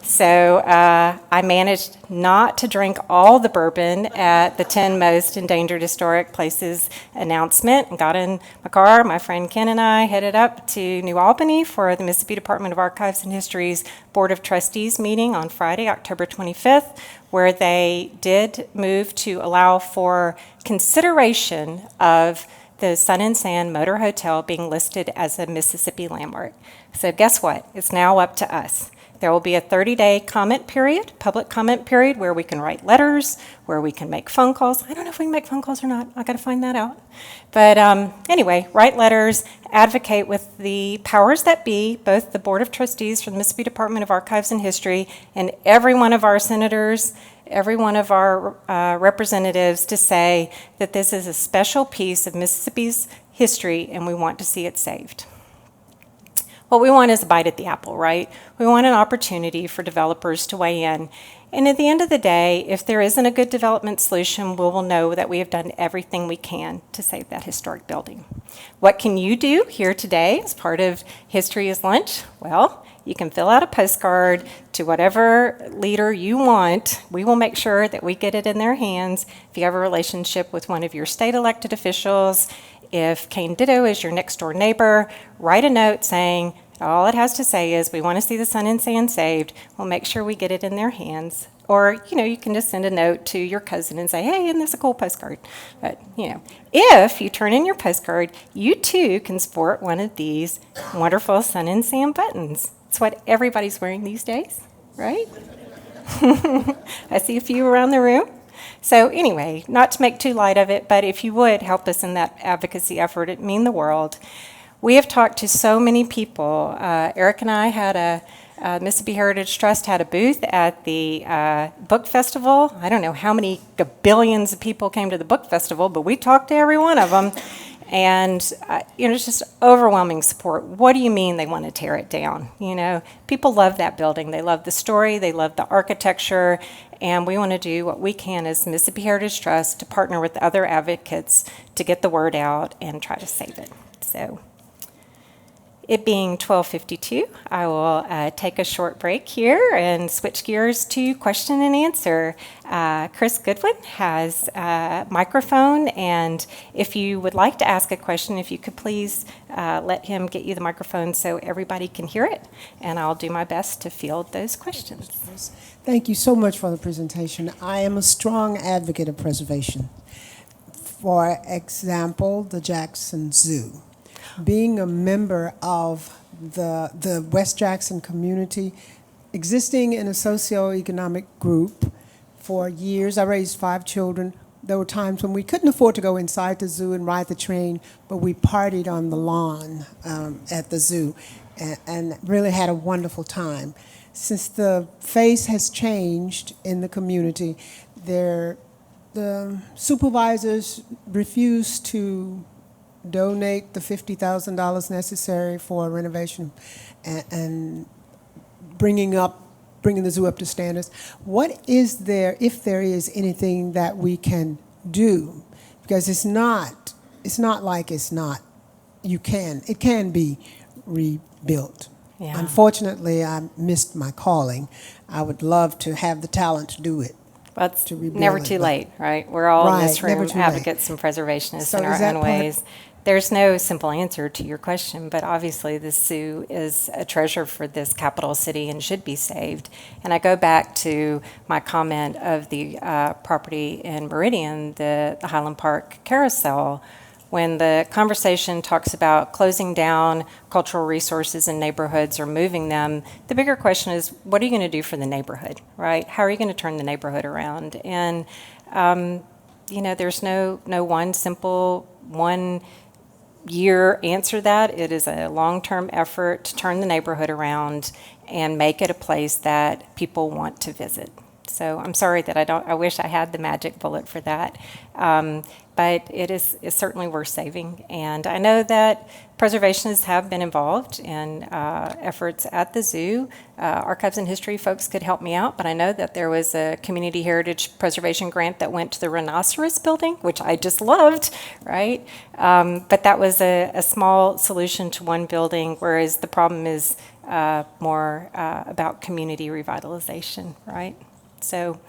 So I managed not to drink all the bourbon at the 10 Most Endangered Historic Places announcement and got in my car. My friend Ken and I headed up to New Albany for the Mississippi Department of Archives and History's Board of Trustees meeting on Friday, October 25th, where they did move to allow for consideration of the Sun and Sand Motor Hotel being listed as a Mississippi landmark. So guess what? It's now up to us. There will be a 30-day comment period, public comment period, where we can write letters, where we can make phone calls. I don't know if we can make phone calls or not. I got to find that out. But anyway, write letters, advocate with the powers that be, both the Board of Trustees for the Mississippi Department of Archives and History and every one of our senators, every one of our representatives, to say that this is a special piece of Mississippi's history and we want to see it saved. What we want is a bite at the apple, right? We want an opportunity for developers to weigh in. And at the end of the day, if there isn't a good development solution, we will know that we have done everything we can to save that historic building. What can you do here today as part of History is Lunch? Well, you can fill out a postcard to whatever leader you want. We will make sure that we get it in their hands. If you have a relationship with one of your state elected officials, if Kane Ditto is your next door neighbor, write a note saying, all it has to say is, we want to see the Sun and Sand saved. We'll make sure we get it in their hands. Or, you can just send a note to your cousin and say, hey, isn't this a cool postcard? But, if you turn in your postcard, you too can sport one of these wonderful Sun and Sand buttons. It's what everybody's wearing these days, right? I see a few around the room. So anyway, not to make too light of it, but if you would help us in that advocacy effort, it'd mean the world. We have talked to so many people. Eric and I had Mississippi Heritage Trust had a booth at the book festival. I don't know how many billions of people came to the book festival, but we talked to every one of them. And, it's just overwhelming support. What do you mean they want to tear it down? People love that building. They love the story. They love the architecture. And we want to do what we can as Mississippi Heritage Trust to partner with other advocates to get the word out and try to save it. So, it being 12:52, I will take a short break here and switch gears to question and answer. Chris Goodwin has a microphone, and if you would like to ask a question, if you could please let him get you the microphone so everybody can hear it, and I'll do my best to field those questions. Thank you so much for the presentation. I am a strong advocate of preservation. For example, the Jackson Zoo. Being a member of the West Jackson community, existing in a socioeconomic group for years, I raised 5 children. There were times when we couldn't afford to go inside the zoo and ride the train, but we partied on the lawn at the zoo and really had a wonderful time. Since the face has changed in the community, the supervisors refuse to donate the $50,000 necessary for renovation and bringing the zoo up to standards. What is there, if there is anything that we can do? Because it can be rebuilt. Yeah. Unfortunately, I missed my calling. I would love to have the talent to do it. Well, it's never too late, right? We're all in this room advocates and preservationists in our own ways. There's no simple answer to your question, but obviously the zoo is a treasure for this capital city and should be saved. And I go back to my comment of the property in Meridian, the Highland Park Carousel, when the conversation talks about closing down cultural resources in neighborhoods or moving them, the bigger question is, what are you going to do for the neighborhood, right? How are you going to turn the neighborhood around? And, there's no one simple, one-year answer to that. It is a long-term effort to turn the neighborhood around and make it a place that people want to visit. So I'm sorry that I wish I had the magic bullet for that. But it's certainly worth saving. And I know that preservationists have been involved in efforts at the zoo. Archives and history folks could help me out, but I know that there was a community heritage preservation grant that went to the Rhinoceros building, which I just loved, right? But that was a small solution to one building, whereas the problem is more about community revitalization, right? So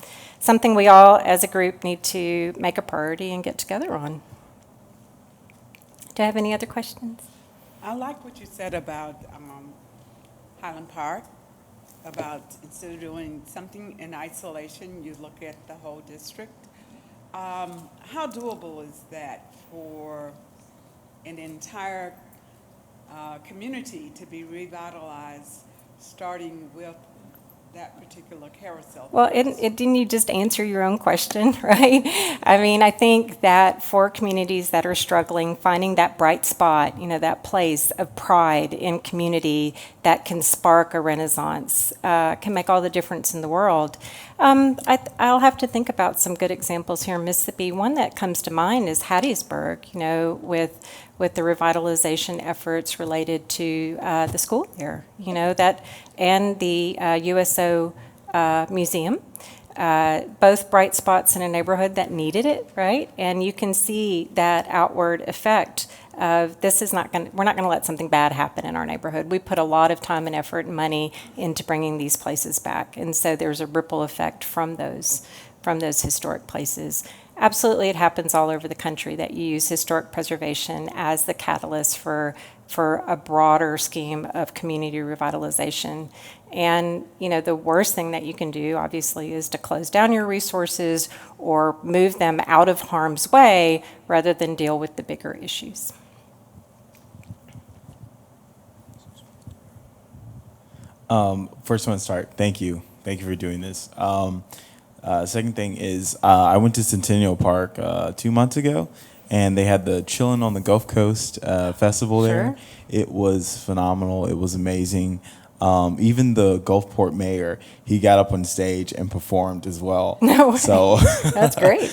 something we all as a group need to make a priority and get together on. Do I have any other questions? I like what you said about Highland Park, about instead of doing something in isolation, you look at the whole district. How doable is that for an entire community to be revitalized, starting with that particular carousel? Well, didn't you just answer your own question, right? I mean, I think that for communities that are struggling, finding that bright spot, that place of pride in community that can spark a renaissance can make all the difference in the world. I'll have to think about some good examples here in Mississippi. One that comes to mind is Hattiesburg, with the revitalization efforts related to the school there, that and the USO Museum, both bright spots in a neighborhood that needed it, right? And you can see that outward effect of we're not going to let something bad happen in our neighborhood. We put a lot of time and effort and money into bringing these places back, and so there's a ripple effect from those historic places. Absolutely, it happens all over the country that you use historic preservation as the catalyst for a broader scheme of community revitalization. And, the worst thing that you can do, obviously, is to close down your resources or move them out of harm's way rather than deal with the bigger issues. First one to start, thank you. Thank you for doing this. Second thing is, I went to Centennial Park 2 months ago, and they had the Chillin' on the Gulf Coast festival there. Sure. It was phenomenal. It was amazing. Even the Gulfport mayor, he got up on stage and performed as well. No way. So That's great.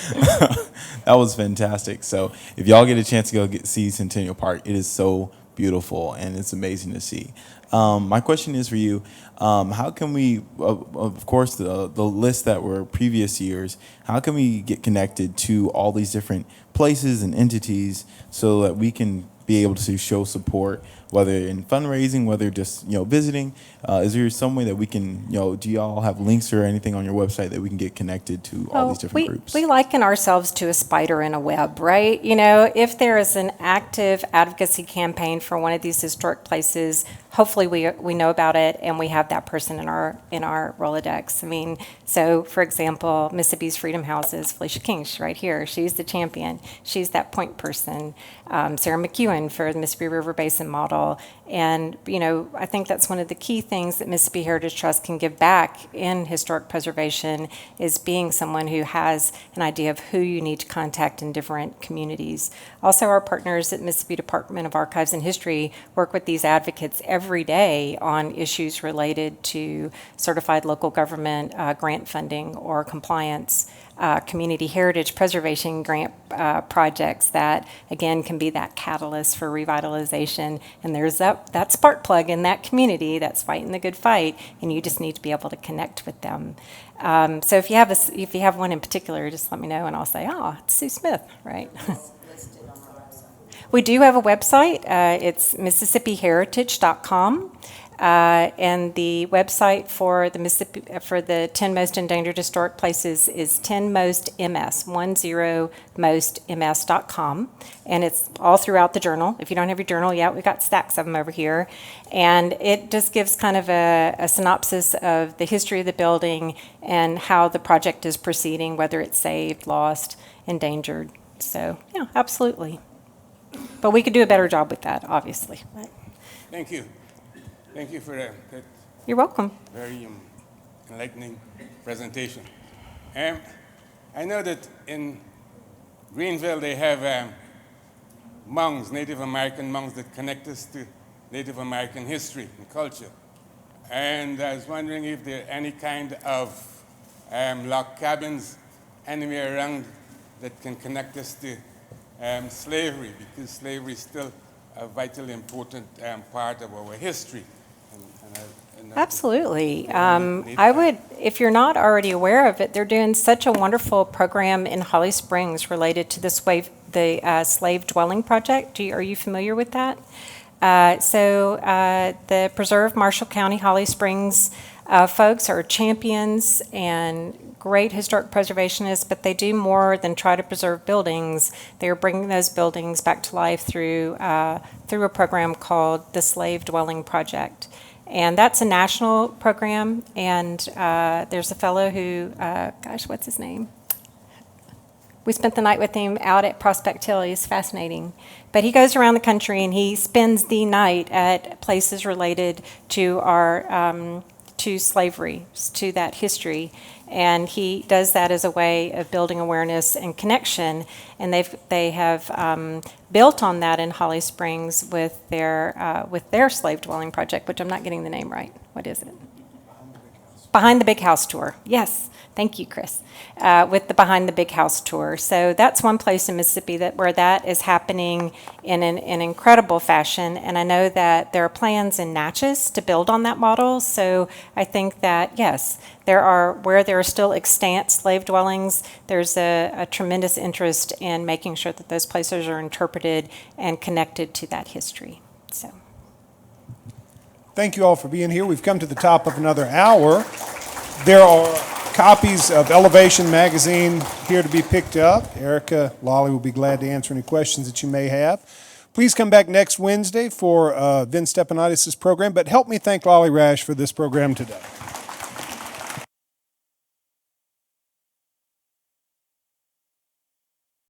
that was fantastic. So if y'all get a chance to go see Centennial Park, it is so beautiful and it's amazing to see. My question is for you, how can we, of course, the list that were previous years, how can we get connected to all these different places and entities so that we can be able to show support, whether in fundraising, whether just visiting? Is there some way that we can, do y'all have links or anything on your website that we can get connected to all these different groups? We liken ourselves to a spider in a web, right? If there is an active advocacy campaign for one of these historic places, hopefully we know about it and we have that person in our Rolodex. I mean, so for example, Mississippi's Freedom Houses, Felicia King's right here. She's the champion. She's that point person. Sarah McEwen for the Mississippi River Basin model. And, I think that's one of the key things that Mississippi Heritage Trust can give back in historic preservation is being someone who has an idea of who you need to contact in different communities. Also, our partners at Mississippi Department of Archives and History work with these advocates every day on issues related to certified local government grant funding or compliance, community heritage preservation grant projects that, again, can be that catalyst for revitalization. And there's that spark plug in that community that's fighting the good fight, and you just need to be able to connect with them. So if you have one in particular, just let me know, and I'll say, it's Sue Smith, right? We do have a website. It's MississippiHeritage.com. And the website for the 10 Most Endangered Historic Places is 10mostms.com, and it's all throughout the journal. If you don't have your journal yet, we've got stacks of them over here, and it just gives kind of a synopsis of the history of the building and how the project is proceeding, whether it's saved, lost, endangered. So yeah, absolutely. But we could do a better job with that, obviously. Thank you. Thank you for that You're welcome. very enlightening presentation. I know that in Greenville they have monks, Native American monks, that connect us to Native American history and culture. And I was wondering if there are any kind of log cabins, anywhere around that can connect us to slavery, because slavery is still a vitally important part of our history. Absolutely. I would, if you're not already aware of it, they're doing such a wonderful program in Holly Springs related to the slave dwelling project. Are you familiar with that? The Preserve Marshall County Holly Springs folks are champions and great historic preservationists, but they do more than try to preserve buildings. They are bringing those buildings back to life through a program called the Slave Dwelling Project. And that's a national program, and there's a fellow who, what's his name? We spent the night with him out at Prospect Hill. He's fascinating. But he goes around the country and he spends the night at places related to our to slavery, to that history. And he does that as a way of building awareness and connection. And they have built on that in Holly Springs with their slave dwelling project, which I'm not getting the name right. What is it? Behind the Big House tour. Yes. Thank you, Chris. With the Behind the Big House tour. So that's one place in Mississippi where that is happening in an incredible fashion. And I know that there are plans in Natchez to build on that model. So I think that, yes, where there are still extant slave dwellings, there's a tremendous interest in making sure that those places are interpreted and connected to that history. So. Thank you all for being here. We've come to the top of another hour. There are copies of Elevation magazine here to be picked up. Erica, Lolly will be glad to answer any questions that you may have. Please come back next Wednesday for Vince Stepanidis' program, but help me thank Lolly Rash for this program today.